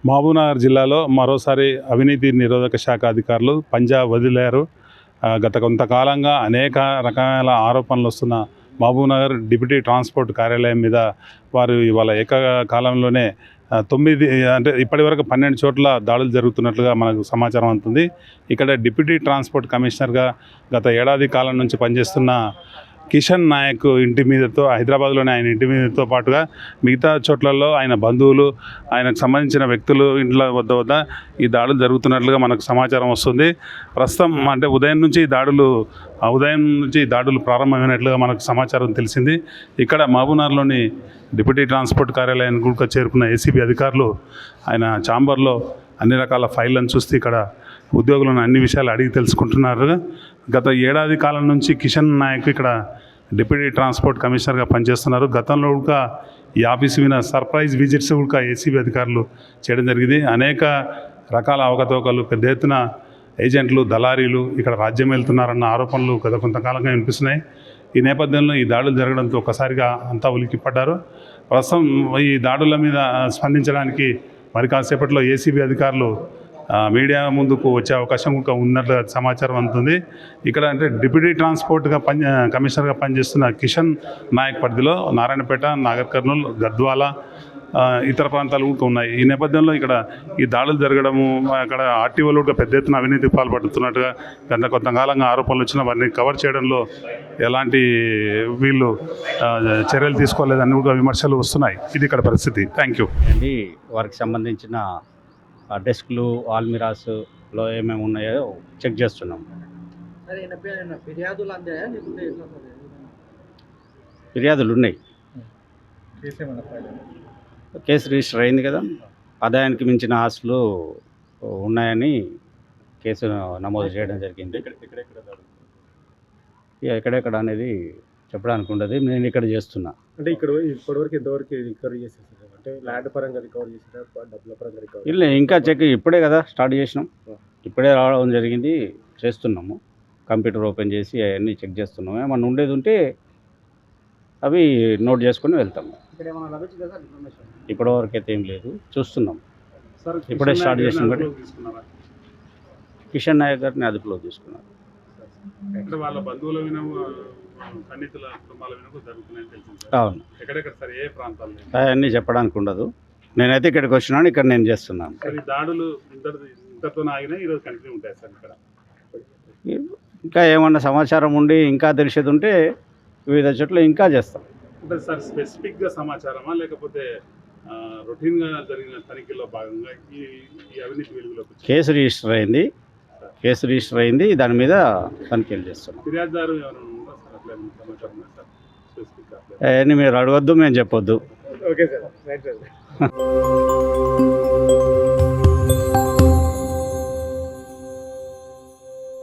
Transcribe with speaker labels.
Speaker 1: మహబూబ్నగర్ జిల్లాలో మరోసారి అవినీతి నిరోధక శాఖ అధికారులు పంజా వదిలారు. గత కొంతకాలంగా అనేక రకాల ఆరోపణలు వస్తున్న మహబూబ్నగర్ డిప్యూటీ ట్రాన్స్పోర్ట్ కార్యాలయం మీద వారు ఇవాళ ఏకకాలంలోనే 9 అంటే ఇప్పటివరకు 12 చోట్ల దాడులు జరుగుతున్నట్లుగా మనకు సమాచారం అందుతుంది. ఇక్కడ డిప్యూటీ ట్రాన్స్పోర్ట్ కమిషనర్గా గత ఏడాది కాలం నుంచి పనిచేస్తున్న కిషన్ నాయక్ ఇంటి మీదతో హైదరాబాద్లోని ఆయన ఇంటి మీదతో పాటుగా మిగతా చోట్లలో ఆయన బంధువులు ఆయనకు సంబంధించిన వ్యక్తులు ఇంట్లో వద్ద ఈ దాడులు జరుగుతున్నట్లుగా మనకు సమాచారం వస్తుంది. ప్రస్తుతం అంటే ఉదయం నుంచి దాడులు ప్రారంభమైనట్లుగా మనకు సమాచారం తెలిసింది. ఇక్కడ మహబూబ్నగర్లోని డిప్యూటీ ట్రాన్స్పోర్ట్ కార్యాలయానికి కూడా చేరుకున్న ఏసీబీ అధికారులు ఆయన ఛాంబర్లో అన్ని రకాల ఫైళ్ళను చూస్తే ఇక్కడ ఉద్యోగులను అన్ని విషయాలు అడిగి తెలుసుకుంటున్నారు. గత ఏడాది కాలం నుంచి కిషన్ నాయక్ ఇక్కడ డిప్యూటీ ట్రాన్స్పోర్ట్ కమిషనర్గా పనిచేస్తున్నారు. గతంలో కూడా ఈ ఆఫీసు మీద సర్ప్రైజ్ విజిట్స్ కూడా ఏసీబీ అధికారులు చేయడం జరిగింది. అనేక రకాల అవకతవకలు, పెద్ద ఎత్తున ఏజెంట్లు, దళారీలు ఇక్కడ రాజ్యం వెళ్తున్నారన్న ఆరోపణలు గత కొంతకాలంగా వినిపిస్తున్నాయి. ఈ నేపథ్యంలో ఈ దాడులు జరగడంతో ఒక్కసారిగా అంతా ఉలిక్కిపడ్డారు. ప్రస్తుతం ఈ దాడుల మీద స్పందించడానికి మరి కాసేపట్లో ఏసీబీ అధికారులు మీడియా ముందుకు వచ్చే అవకాశం కూడా ఉన్నట్లు సమాచారం అందుతుంది. ఇక్కడ అంటే డిప్యూటీ ట్రాన్స్పోర్ట్గా కమిషనర్గా పనిచేస్తున్న కిషన్ నాయక్ పరిధిలో నారాయణపేట, నాగర్ కర్నూల్, గద్వాల ఇతర ప్రాంతాలు కూడా ఉన్నాయి. ఈ నేపథ్యంలో ఇక్కడ ఈ దాడులు జరగడము, అక్కడ ఆర్టీఓలు కూడా పెద్ద ఎత్తున అవినీతికి పాల్పడుతున్నట్టుగా గత కొంతకాలంగా ఆరోపణలు వచ్చిన వారిని కవర్ చేయడంలో ఎలాంటి వీళ్ళు చర్యలు తీసుకోలేదని కూడా విమర్శలు వస్తున్నాయి. ఇది ఇక్కడ పరిస్థితి. Thank you.
Speaker 2: వారికి సంబంధించిన డెస్క్లు, ఆల్మిరాస్లో ఏమేమి ఉన్నాయో చెక్ చేస్తున్నాం. ఫిర్యాదులు ఉన్నాయి. కేసు రిజిస్టర్ అయింది కదా. ఆదాయానికి మించిన ఆస్తులు ఉన్నాయని కేసు నమోదు చేయడం జరిగింది. ఎక్కడెక్కడ అనేది చెప్పడానికి ఉండదు. నేను ఇక్కడ చేస్తున్నా.
Speaker 3: అంటే ఇక్కడ ఇప్పటివరకు ఎంతవరకు రికవరీ చేసేసారు? అంటే ల్యాండ్ పరంగా రికవరీ చేసారా, డబ్బుల పరంగా రికవరీ?
Speaker 2: இல்லை ఇంకా చెక్ ఇప్పుడే కదా స్టార్ట్ చేసినాం. ఇప్పుడే రావడం జరిగింది. చేస్తున్నాము. కంప్యూటర్ ఓపెన్ చేసి అవన్నీ చెక్ చేస్తున్నాము. ఏమన్నా ఉండేది ఉంటే అవి నోట్ చేసుకొని వెళ్తాము. ఇప్పటివరకు అయితే ఏం లేదు, చూస్తున్నాం. ఇప్పుడే స్టార్ట్ చేసినాం. బట్టి కిషన్ నాయక్ గారిని అదుపులో తీసుకున్నారు. అవును. అవన్నీ చెప్పడానికి ఉండదు. నేనైతే ఇక్కడికి వచ్చినాను. ఇక్కడ నేను చేస్తున్నాను. ఇంకా ఏమన్నా సమాచారం ఉండి ఇంకా తెలిసేది ఉంటే వివిధ చోట్ల ఇంకా చేస్తాం.
Speaker 1: సార్ స్పెసిఫిక్గా సమాచారమా లేకపోతే రొటీన్గా జరిగిన తనిఖీలో భాగంగా ఈ అవినీతి వెలుగులోకి
Speaker 2: కేసు రిజిస్టర్ అయింది. దాని మీద తనిఖీలు చేస్తున్నాం.
Speaker 1: ఫిర్యాదుదారు
Speaker 2: అవన్నీ మీరు అడగొద్దు, మేము చెప్పొద్దు.
Speaker 3: Okay sir. Right sir.